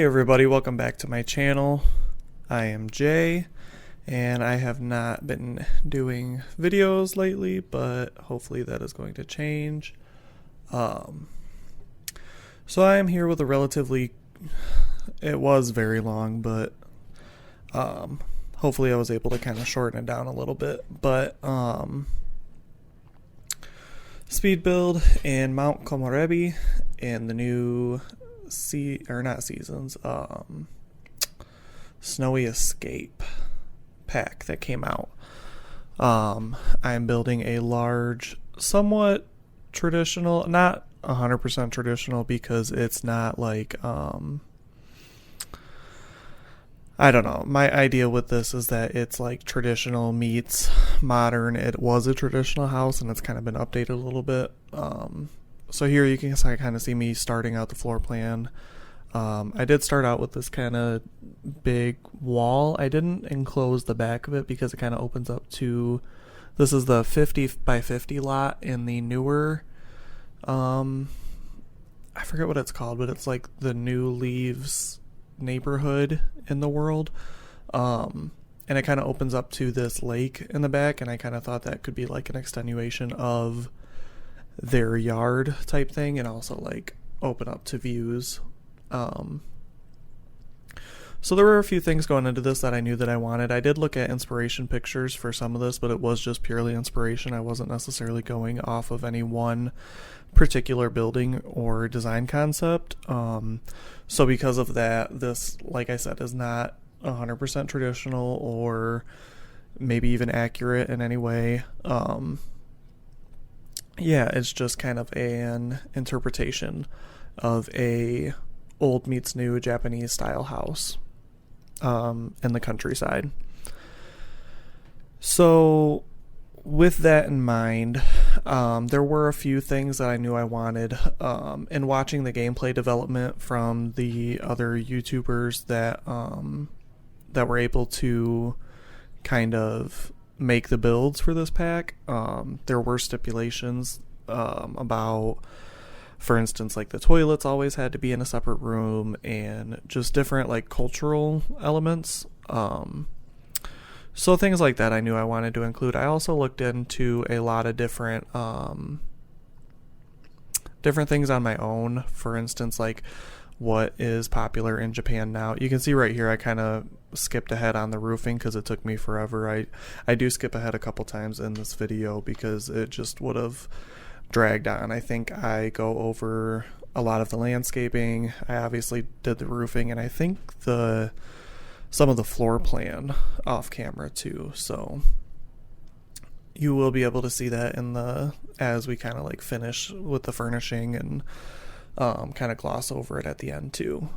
Hey everybody, welcome back to my channel. I am Jay, and I have not been doing videos lately, but hopefully that is going to change. So I am here with a relatively, it was very long, but hopefully I was able to kind of shorten it down a little bit. But Speedbuild in Mount Komorebi and the new Snowy Escape pack that came out. I'm building a large, somewhat traditional, not 100% traditional because it's not like, I don't know. My idea with this is that it's like traditional meets modern. It was a traditional house and it's kind of been updated a little bit. So here you can kind of see me starting out the floor plan. I did start out with this kind of big wall. I didn't enclose the back of it because it kind of opens up to, this is the 50 by 50 lot in the newer, I forget what it's called, but it's like the New Leaves neighborhood in the world. And it kind of opens up to this lake in the back, and I kind of thought that could be like an extenuation of their yard type thing, and also like open up to views. So there were a few things going into this that I knew that I wanted. I did look at inspiration pictures for some of this, but it was just purely inspiration. I wasn't necessarily going off of any one particular building or design concept. So because of that, this, like I said, is not 100% traditional or maybe even accurate in any way. Yeah, it's just kind of an interpretation of a old meets new Japanese style house in the countryside. So with that in mind, there were a few things that I knew I wanted. In watching the gameplay development from the other YouTubers that were able to kind of make the builds for this pack, there were stipulations about, for instance, like the toilets always had to be in a separate room, and just different like cultural elements. So things like that I knew I wanted to include. I also looked into a lot of different things on my own. For instance, like what is popular in Japan now. You can see right here I kind of skipped ahead on the roofing because it took me forever. I do skip ahead a couple times in this video because it just would have dragged on. I think I go over a lot of the landscaping. I obviously did the roofing, and I think some of the floor plan off camera too. So you will be able to see that as we kind of like finish with the furnishing and kind of gloss over it at the end too.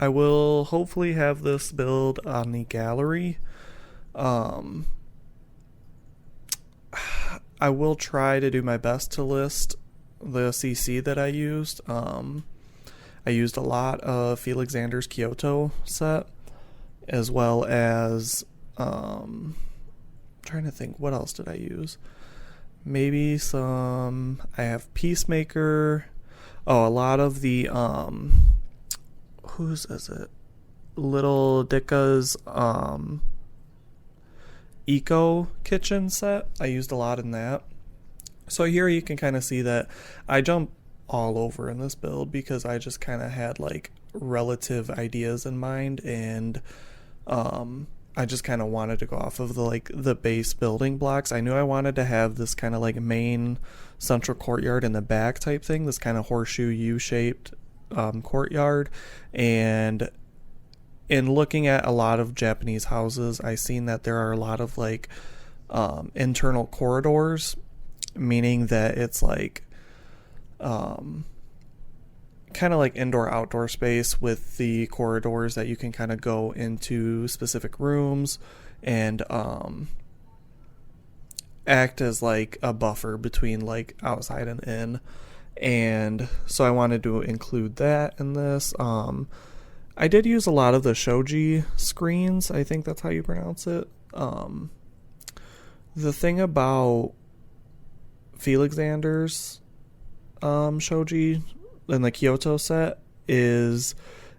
I will hopefully have this build on the gallery. I will try to do my best to list the CC that I used. I used a lot of Felixander's Kyoto set, as well as I'm trying to think, what else did I use? Maybe some, I have Peacemaker. Oh, a lot of the whose is it? Little Dicka's Eco Kitchen set. I used a lot in that. So here you can kind of see that I jump all over in this build because I just kind of had like relative ideas in mind, and I just kind of wanted to go off of the base building blocks. I knew I wanted to have this kind of like main central courtyard in the back type thing, this kind of horseshoe U-shaped courtyard. And in looking at a lot of Japanese houses, I've seen that there are a lot of like internal corridors, meaning that it's like kind of like indoor-outdoor space with the corridors that you can kind of go into specific rooms and act as like a buffer between like outside and in. And so I wanted to include that in this. I did use a lot of the shoji screens. I think that's how you pronounce it. The thing about Felixander's shoji in the Kyoto set is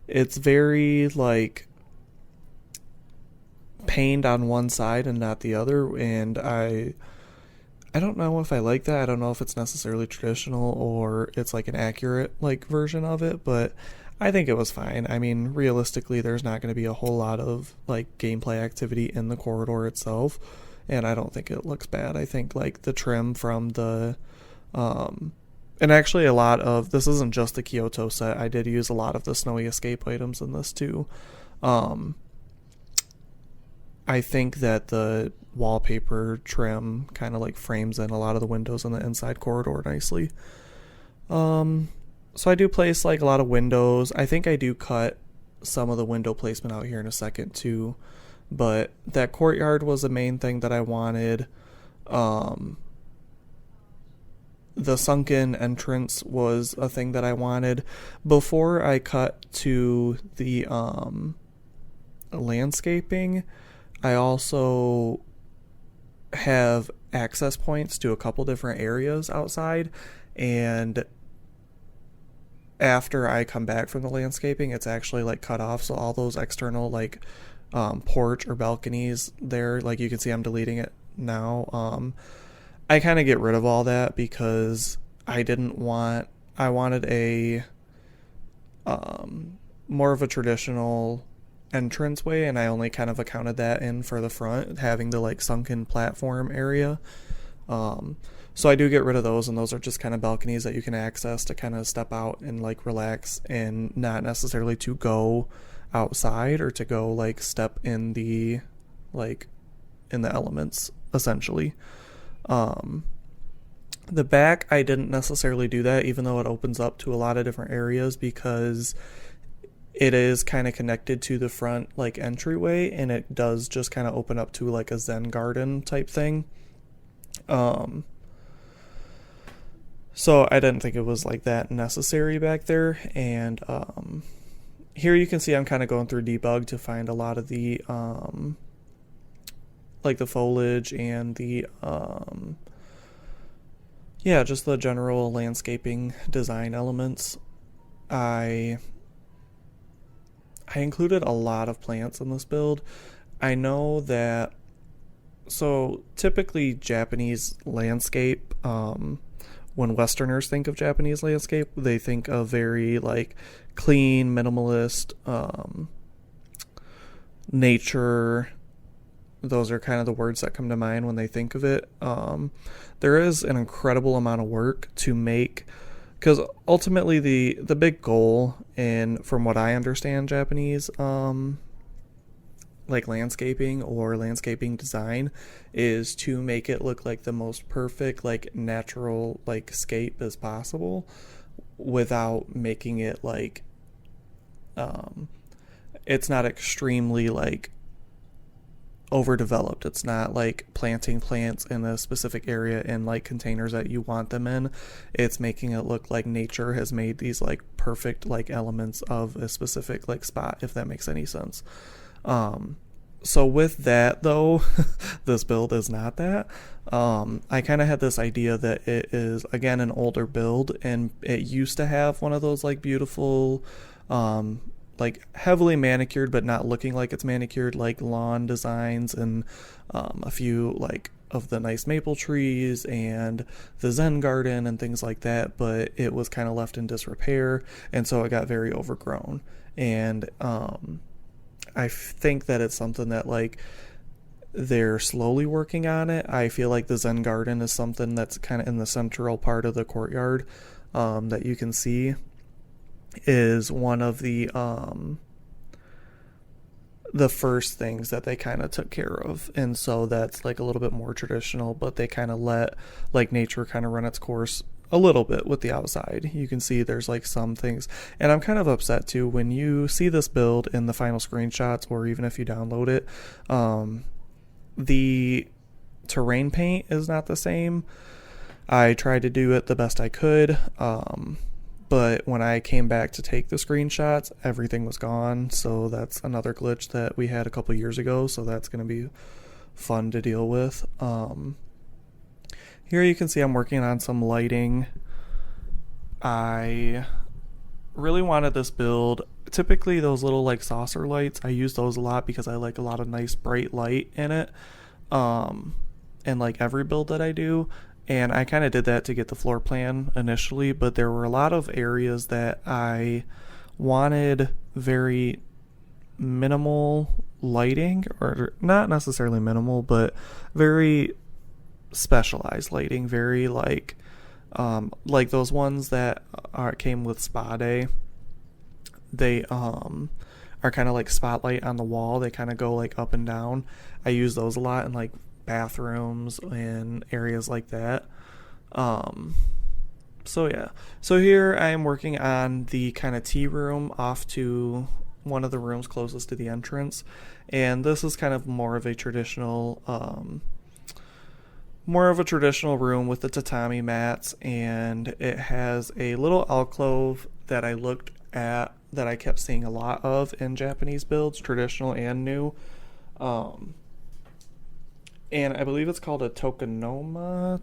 it's very like paned on one side and not the other, and I don't know if I like that. I don't know if it's necessarily traditional or it's like an accurate like version of it, but I think it was fine. I mean, realistically, there's not going to be a whole lot of like gameplay activity in the corridor itself, and I don't think it looks bad. I think like the trim from the and actually a lot of this isn't just the Kyoto set. I did use a lot of the Snowy Escape items in this too. I think that the wallpaper trim kind of like frames in a lot of the windows in the inside corridor nicely. So I do place like a lot of windows. I think I do cut some of the window placement out here in a second too, but that courtyard was the main thing that I wanted. The sunken entrance was a thing that I wanted. Before I cut to the landscaping, I also have access points to a couple different areas outside, and after I come back from the landscaping, it's actually like cut off, so all those external like porch or balconies there, like you can see I'm deleting it now. I kind of get rid of all that because I wanted a more of a traditional entranceway, and I only kind of accounted that in for the front, having the like sunken platform area. So I do get rid of those, and those are just kind of balconies that you can access to kind of step out and like relax, and not necessarily to go outside or to go like step in the elements essentially. The back, I didn't necessarily do that, even though it opens up to a lot of different areas, because it is kind of connected to the front like entryway, and it does just kind of open up to like a Zen garden type thing. So I didn't think it was like that necessary back there. And here you can see I'm kind of going through debug to find a lot of the like the foliage and the just the general landscaping design elements. I included a lot of plants in this build. I know that, so typically Japanese landscape, when Westerners think of Japanese landscape, they think of very like clean, minimalist, nature. Those are kind of the words that come to mind when they think of it. There is an incredible amount of work to make, because ultimately the big goal, and from what I understand Japanese like landscaping or landscaping design, is to make it look like the most perfect like natural like scape as possible, without making it like it's not extremely like overdeveloped. It's not like planting plants in a specific area in like containers that you want them in. It's making it look like nature has made these like perfect like elements of a specific like spot, if that makes any sense. So with that though, this build is not that. I kind of had this idea that it is again an older build, and it used to have one of those like beautiful like heavily manicured but not looking like it's manicured like lawn designs, and a few like of the nice maple trees and the Zen garden and things like that, but it was kind of left in disrepair, and so it got very overgrown. And I think that it's something that like they're slowly working on it. I feel like the Zen garden is something that's kind of in the central part of the courtyard, that you can see is one of the first things that they kind of took care of. And so that's like a little bit more traditional, but they kind of let like nature kind of run its course a little bit with the outside. You can see there's like some things, and I'm kind of upset too when you see this build in the final screenshots, or even if you download it, the terrain paint is not the same. I tried to do it the best I could, but when I came back to take the screenshots, everything was gone. So that's another glitch that we had a couple years ago, so that's going to be fun to deal with. Here you can see I'm working on some lighting. I really wanted this build. Typically those little like saucer lights, I use those a lot because I like a lot of nice bright light in it. Um, in like every build that I do. And I kind of did that to get the floor plan initially, but there were a lot of areas that I wanted very minimal lighting, or not necessarily minimal, but very specialized lighting, very like those ones that came with Spa Day. They are kind of like spotlight on the wall. They kind of go like up and down. I use those a lot in like bathrooms and areas like that. Um, so yeah. So here I am working on the kind of tea room off to one of the rooms closest to the entrance, and this is kind of more of a traditional room with the tatami mats, and it has a little alcove that I looked at that I kept seeing a lot of in Japanese builds, traditional and new. Um, and I believe it's called a tokonoma.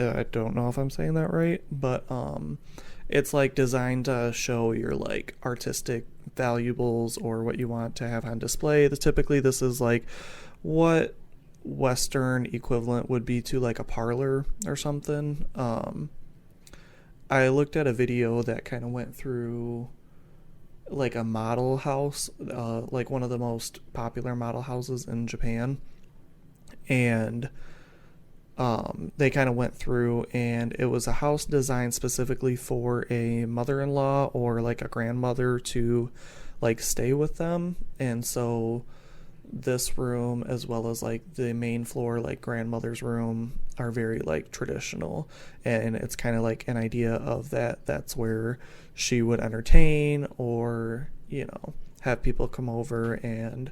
I don't know if I'm saying that right, but it's like designed to show your like artistic valuables or what you want to have on display. Typically this is like what Western equivalent would be to like a parlor or something. I looked at a video that kind of went through like a model house, like one of the most popular model houses in Japan, and they kind of went through, and it was a house designed specifically for a mother-in-law or like a grandmother to like stay with them. And so this room, as well as like the main floor, like grandmother's room, are very like traditional, and it's kind of like an idea of that's where she would entertain, or have people come over, and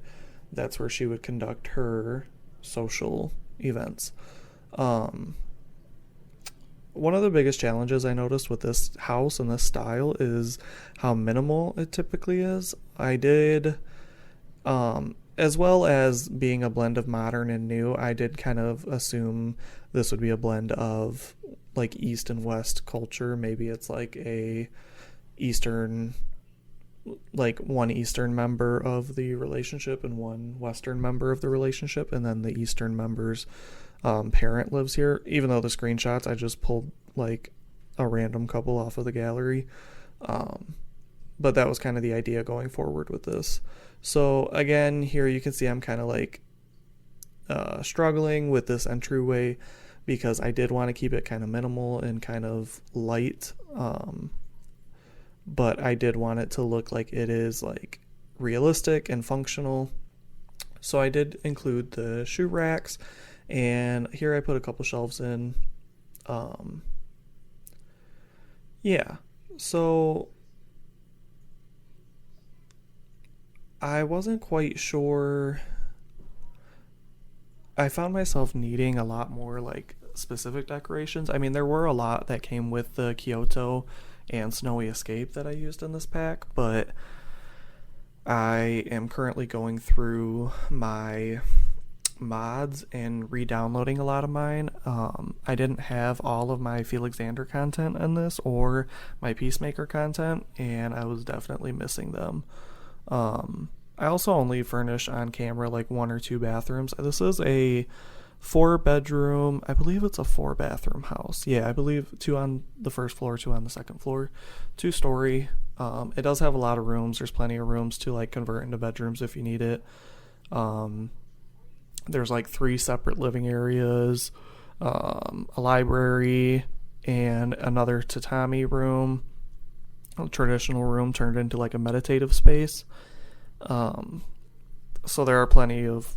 that's where she would conduct her social events. One of the biggest challenges I noticed with this house and this style is how minimal it typically is. I did, as well as being a blend of modern and new, I did kind of assume this would be a blend of like East and West culture. Maybe it's like a Eastern, like one Eastern member of the relationship and one Western member of the relationship, and then the Eastern member's parent lives here. Even though the screenshots I just pulled like a random couple off of the gallery, but that was kind of the idea going forward with this. So again, here you can see I'm kind of like struggling with this entryway because I did want to keep it kind of minimal and kind of light, but I did want it to look like it is like realistic and functional. So I did include the shoe racks, and here I put a couple shelves in. Yeah, so I wasn't quite sure. I found myself needing a lot more like specific decorations. I mean, there were a lot that came with the Kyoto and Snowy Escape that I used in this pack, but I am currently going through my mods and re-downloading a lot of mine. I didn't have all of my Felixander content in this or my Peacemaker content, and I was definitely missing them. I also only furnish on camera like 1 or 2 bathrooms. This is a 4-bedroom, I believe it's a 4-bathroom house. Yeah, I believe 2 on the first floor, 2 on the second floor, 2-story. It does have a lot of rooms. There's plenty of rooms to like convert into bedrooms if you need it. There's like 3 separate living areas, a library, and another tatami room, a traditional room turned into like a meditative space. So there are plenty of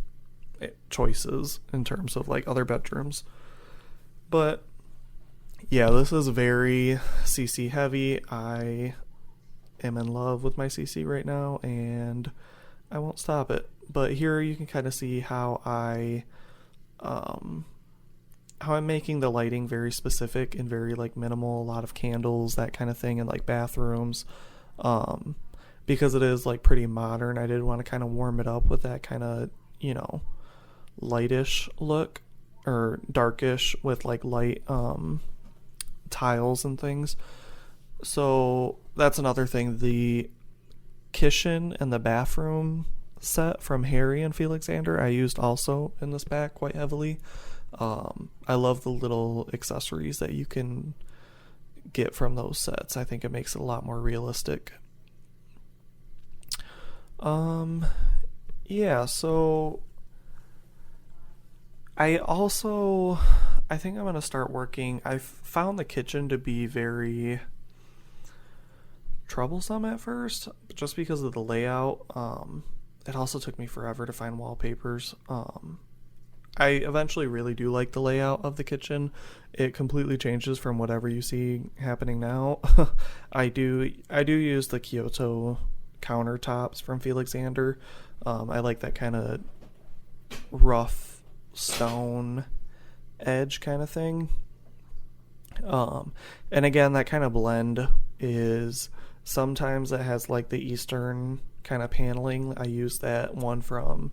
choices in terms of like other bedrooms. But yeah, this is very CC heavy. I am in love with my CC right now, and I won't stop it. But here you can kind of see how I'm making the lighting very specific and very like minimal, a lot of candles, that kind of thing, in like bathrooms. Because it is like pretty modern, I did want to kind of warm it up with that kind of, lightish look, or darkish with like light tiles and things. So that's another thing. The kitchen and the bathroom set from Harry and Felixander I used also in this pack quite heavily. I love the little accessories that you can get from those sets. I think it makes it a lot more realistic. Um, yeah, so I think I'm going to start working. I've found the kitchen to be very troublesome at first, just because of the layout. It also took me forever to find wallpapers. I eventually really do like the layout of the kitchen. It completely changes from whatever you see happening now. I do use the Kyoto countertops from Felixander. I like that kind of rough stone edge kind of thing. And again, that kind of blend is sometimes it has like the Eastern kind of paneling. I use that one from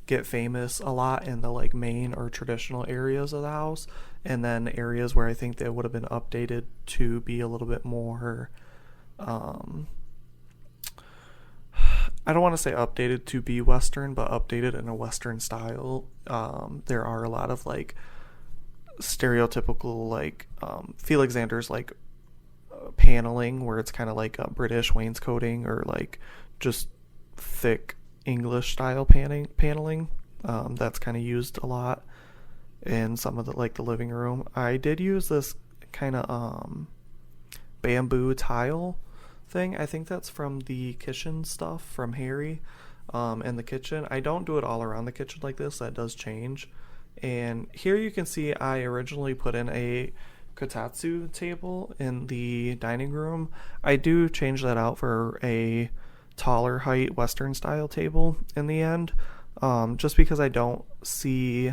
Get Famous a lot in the like main or traditional areas of the house, and then areas where I think they would have been updated to be a little bit more um I don't want to say updated to be Western, but updated in a Western style. There are a lot of like stereotypical like Felixander's like paneling where it's kind of like a British wainscoting or like just thick English style paneling. That's kind of used a lot in some of the like the living room. I did use this kind of bamboo tile thing. I think that's from the kitchen stuff from Harry in the kitchen. I don't do it all around the kitchen like this. That does change. And here you can see I originally put in a kotatsu table in the dining room. I do change that out for a taller height Western style table in the end, just because I don't see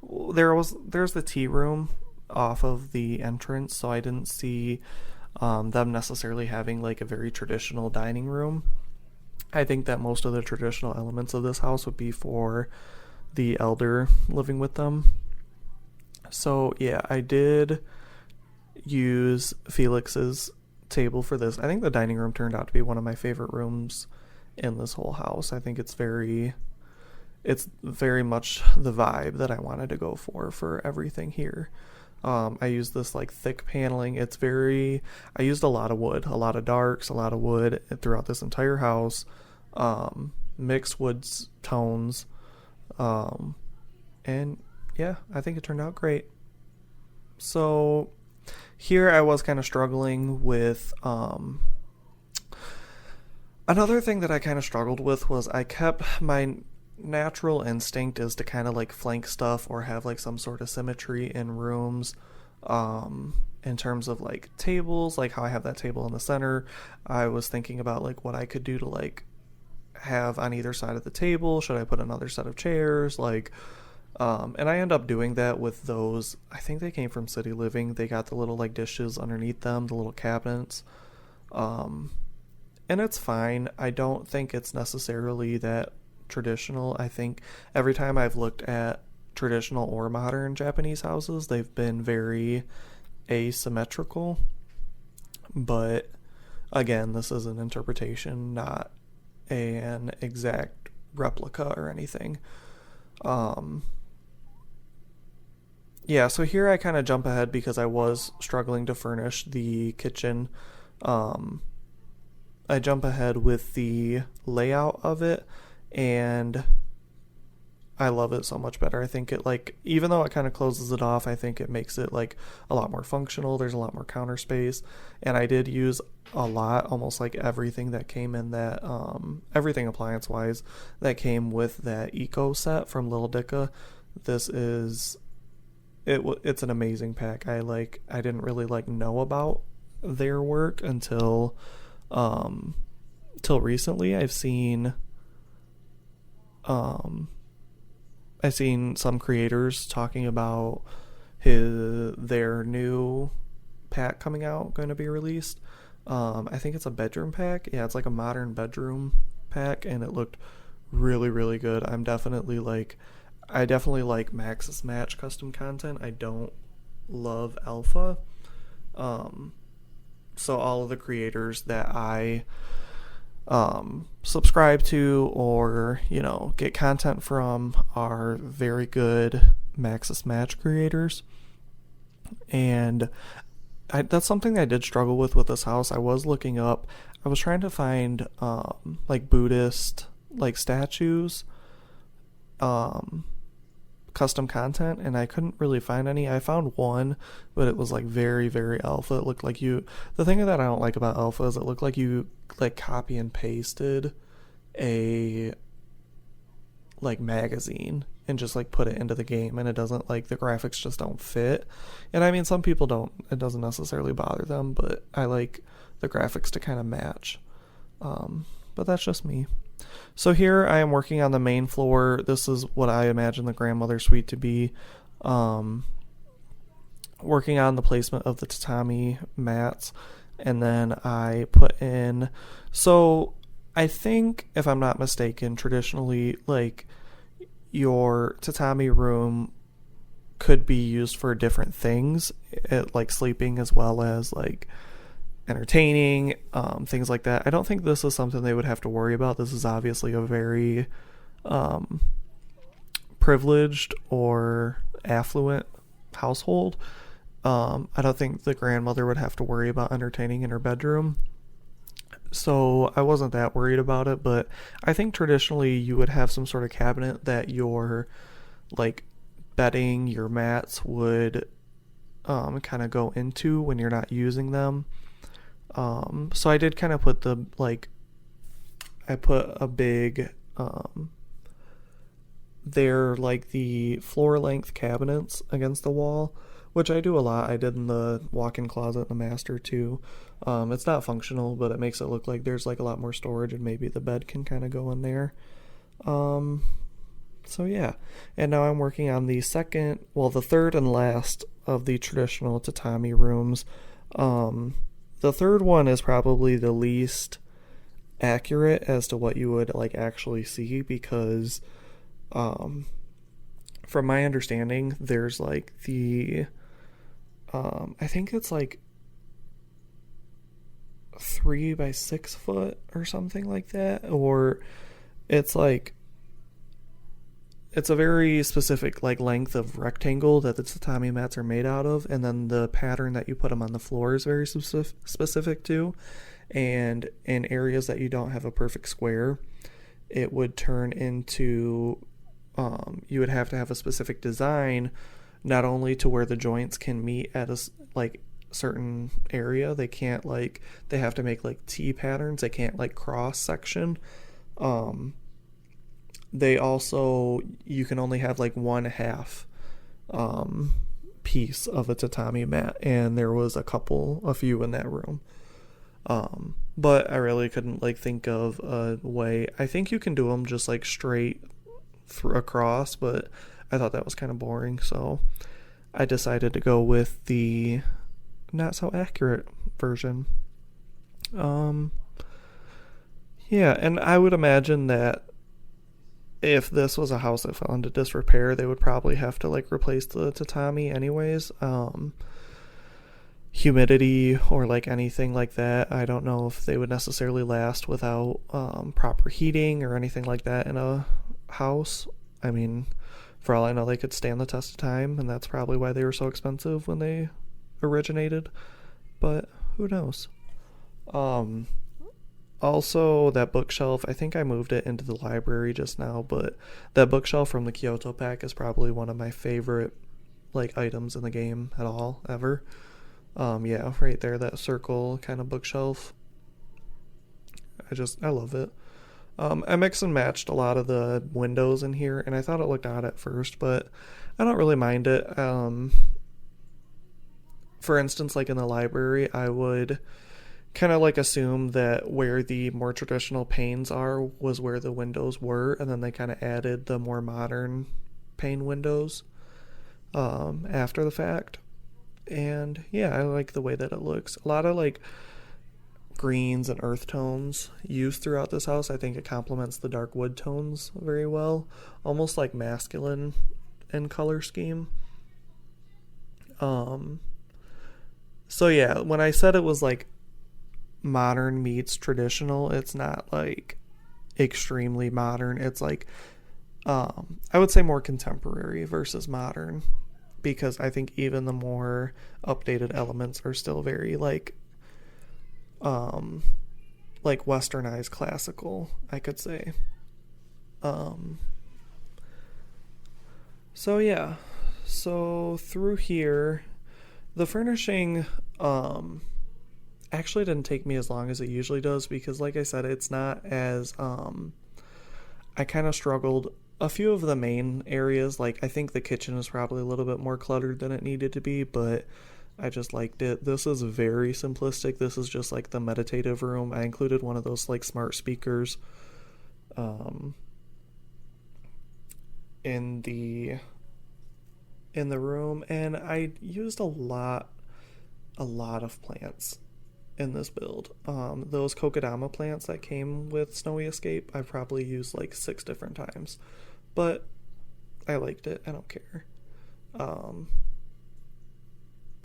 there's the tea room off of the entrance, so I didn't see them necessarily having like a very traditional dining room. I think that most of the traditional elements of this house would be for the elder living with them. So yeah, I did use Felix's table for this. I think the dining room turned out to be one of my favorite rooms in this whole house. I think it's very much the vibe that I wanted to go for everything here. I used this like thick paneling. I used a lot of wood, a lot of darks, a lot of wood throughout this entire house. Mixed woods tones. And yeah, I think it turned out great. So here I was kind of struggling with, another thing that I kind of struggled with was I kept my natural instinct is to kind of like flank stuff or have like some sort of symmetry in rooms, in terms of like tables, like how I have that table in the center. I was thinking about like what I could do to like have on either side of the table. Should I put another set of chairs? Like, and I end up doing that with those. I think they came from City Living. They got the little like dishes underneath them, the little cabinets. And it's fine. I don't think it's necessarily that traditional. I think every time I've looked at traditional or modern Japanese houses, they've been very asymmetrical. But again, this is an interpretation, not an exact replica or anything. Yeah, so here I kind of jump ahead because I was struggling to furnish the kitchen. I jump ahead with the layout of it, and I love it so much better. I think it like, even though it kind of closes it off, I think it makes it like a lot more functional. There's a lot more counter space, and I did use a lot, almost like everything that came in that, everything appliance wise that came with that Eco set from Lil Dicka. This is, it's an amazing pack. I didn't really like know about their work until, till recently. I've seen some creators talking about their new pack coming out, going to be released. I think it's a bedroom pack. Yeah, it's like a modern bedroom pack, and it looked really, really good. I definitely like Max's Match custom content. I don't love Alpha. So all of the creators that I subscribe to or, get content from are very good Maxis Match creators. And that's something I did struggle with this house. I was trying to find like Buddhist like statues, custom content, and I couldn't really find any. I found one, but it was like very, very alpha. It looked like the thing that I don't like about alpha is it looked like you like copy and pasted a like magazine and just like put it into the game, and it doesn't, like, the graphics just don't fit. And I mean, some people don't, it doesn't necessarily bother them, but I like the graphics to kind of match. But that's just me. So here I am working on the main floor. This is what I imagine the grandmother suite to be. Working on the placement of the tatami mats, and then I put in, so I think, if I'm not mistaken, traditionally, like, your tatami room could be used for different things, like sleeping as well as like entertaining, things like that. I don't think this is something they would have to worry about. This is obviously a very privileged or affluent household. I don't think the grandmother would have to worry about entertaining in her bedroom. So I wasn't that worried about it, but I think traditionally you would have some sort of cabinet that your, like, bedding, your mats would kind of go into when you're not using them. So I did kind of put I put a big, they're like the floor length cabinets against the wall, which I do a lot. I did in the walk-in closet in the master too. It's not functional, but it makes it look like there's like a lot more storage, and maybe the bed can kind of go in there. So yeah, and now I'm working on the third and last of the traditional tatami rooms. The third one is probably the least accurate as to what you would like actually see, because from my understanding, there's like the I think it's like 3 by 6 foot or something like that, or it's like, it's a very specific like length of rectangle that the tatami mats are made out of, and then the pattern that you put them on the floor is very specific too. And in areas that you don't have a perfect square, it would turn into, you would have to have a specific design, not only to where the joints can meet at a like certain area. They can't like, they have to make like T patterns. They can't like cross section. They also, you can only have like 1/2 piece of a tatami mat, and there was a few in that room. But I really couldn't like think of a way. I think you can do them just like straight across, but I thought that was kind of boring, so I decided to go with the not so accurate version. Yeah, and I would imagine that if this was a house that fell into disrepair, they would probably have to like replace the tatami anyways. Humidity or like anything like that, I don't know if they would necessarily last without proper heating or anything like that in a house. I mean, for all I know, they could stand the test of time, and that's probably why they were so expensive when they originated, but who knows. Also, that bookshelf, I think I moved it into the library just now, but that bookshelf from the Kyoto pack is probably one of my favorite like items in the game at all, ever. Yeah, right there, that circle kind of bookshelf. I love it. I mixed and matched a lot of the windows in here, and I thought it looked odd at first, but I don't really mind it. For instance, like in the library, I would kind of like assume that where the more traditional panes are was where the windows were, and then they kind of added the more modern pane windows after the fact. And yeah, I like the way that it looks. A lot of like greens and earth tones used throughout this house. I think it complements the dark wood tones very well, almost like masculine in color scheme. So yeah, when I said it was like modern meets traditional. It's not like extremely modern. It's like I would say more contemporary versus modern, because I think even the more updated elements are still very um like westernized classical, I could say. Um so yeah. So through here, the furnishing actually didn't take me as long as it usually does, because like I said, it's not as I kind of struggled a few of the main areas. Like I think the kitchen is probably a little bit more cluttered than it needed to be, but I just liked it. This is very simplistic. This is just like the meditative room. I included one of those like smart speakers um in the room, and I used a lot of plants in this build. Those kokedama plants that came with Snowy Escape, I probably used like 6 different times, but I liked it. I don't care. Um,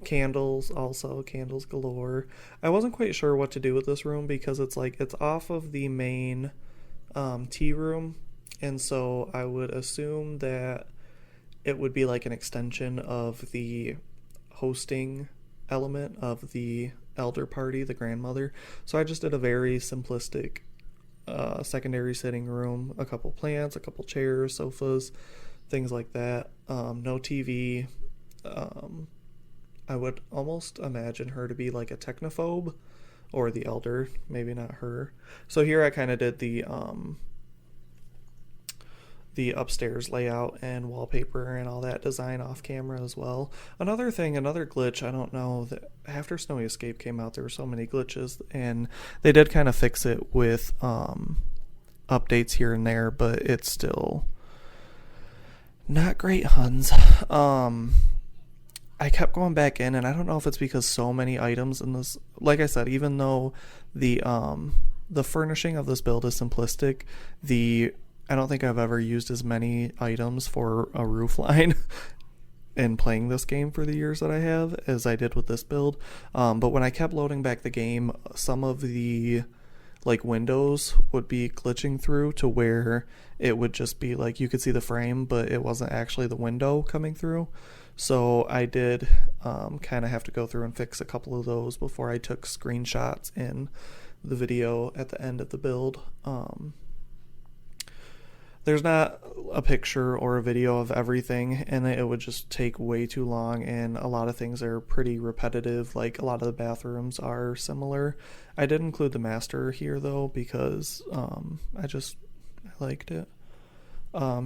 Candles, also candles galore. I wasn't quite sure what to do with this room, because it's like it's off of the main tea room, and so I would assume that it would be like an extension of the hosting element of the elder party, the grandmother. So I just did a very simplistic secondary sitting room, a couple plants, a couple chairs, sofas, things like that. No TV. Um, I would almost imagine her to be like a technophobe, or the elder, maybe not her. So here I kind of did the upstairs layout and wallpaper and all that design off camera as well. Another thing, another glitch, I don't know, that after Snowy Escape came out, there were so many glitches, and they did kind of fix it with updates here and there, but it's still not great, Huns. I kept going back in, and I don't know if it's because so many items in this, like I said, even though the furnishing of this build is simplistic, the I don't think I've ever used as many items for a roof line in playing this game for the years that I have as I did with this build. But when I kept loading back the game, some of the like windows would be glitching through to where it would just be like you could see the frame, but it wasn't actually the window coming through. So I did kind of have to go through and fix a couple of those before I took screenshots in the video at the end of the build. There's not a picture or a video of everything, and it would just take way too long, and a lot of things are pretty repetitive. Like a lot of the bathrooms are similar. I did include the master here though, because I liked it.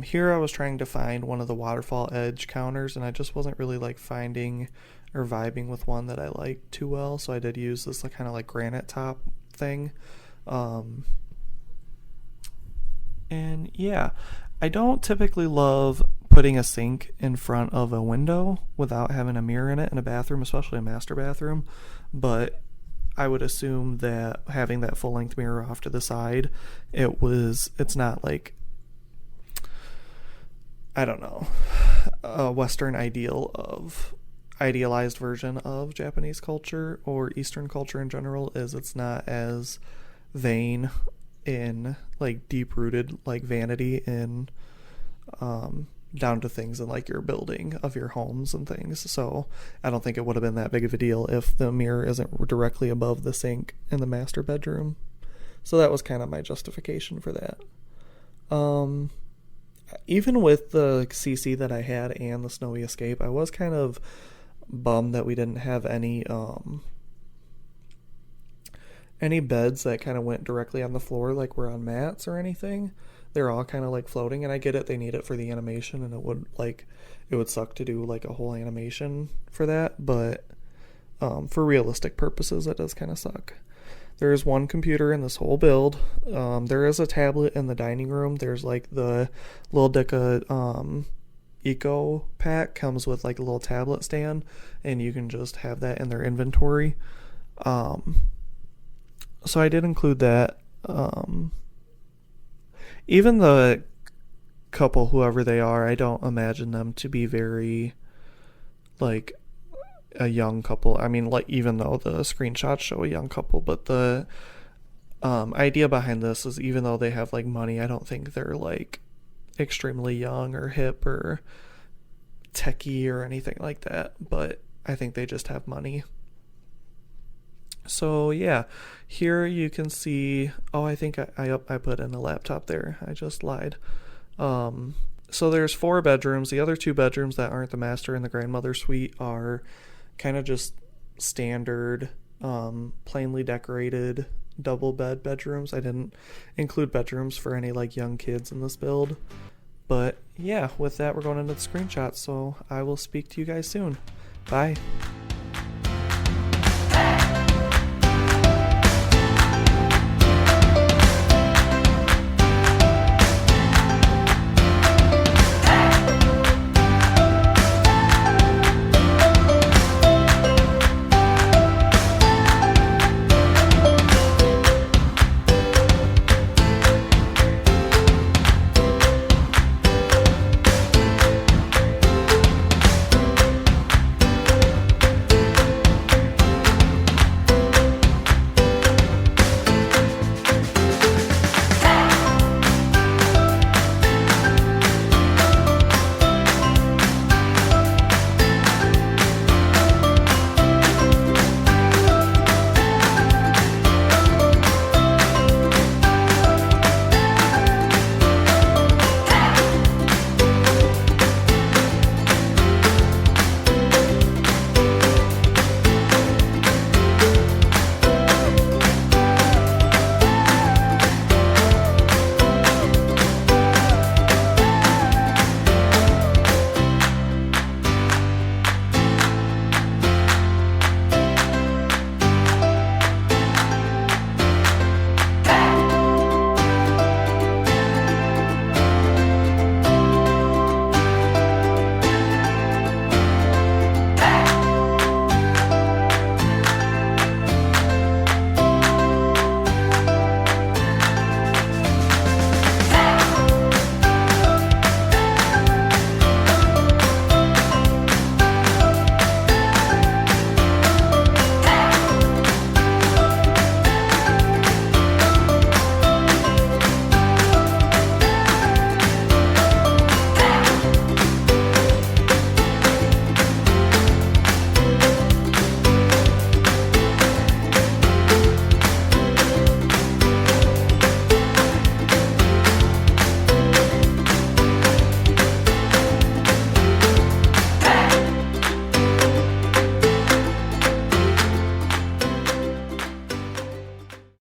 Here I was trying to find one of the waterfall edge counters, and I just wasn't really like finding or vibing with one that I liked too well, so I did use this kind of like granite top thing. And yeah, I don't typically love putting a sink in front of a window without having a mirror in it in a bathroom, especially a master bathroom, but I would assume that having that full-length mirror off to the side, it's not like, I don't know, a Western idealized version of Japanese culture or Eastern culture in general, is it's not as vain in like deep-rooted like vanity in down to things in like your building of your homes and things. So I don't think it would have been that big of a deal if the mirror isn't directly above the sink in the master bedroom. So that was kind of my justification for that. Even with the CC that I had and the Snowy Escape, I was kind of bummed that we didn't have any beds that kind of went directly on the floor, like we're on mats or anything. They're all kind of like floating, and I get it, they need it for the animation, and it would suck to do like a whole animation for that, but for realistic purposes it does kind of suck. There is one computer in this whole build. There is a tablet in the dining room. There's like the Lil Dicka Eco pack comes with like a little tablet stand, and you can just have that in their inventory. So I did include that. Even the couple, whoever they are, I don't imagine them to be very like a young couple. I mean, like, even though the screenshots show a young couple, but the idea behind this is even though they have like money, I don't think they're like extremely young or hip or techie or anything like that, but I think they just have money. So yeah, here you can see, oh, I think I put in a laptop there. I just lied. So there's 4 bedrooms. The other 2 bedrooms that aren't the master and the grandmother suite are kind of just standard, plainly decorated double bed bedrooms. I didn't include bedrooms for any like young kids in this build. But yeah, with that, we're going into the screenshots. So I will speak to you guys soon. Bye.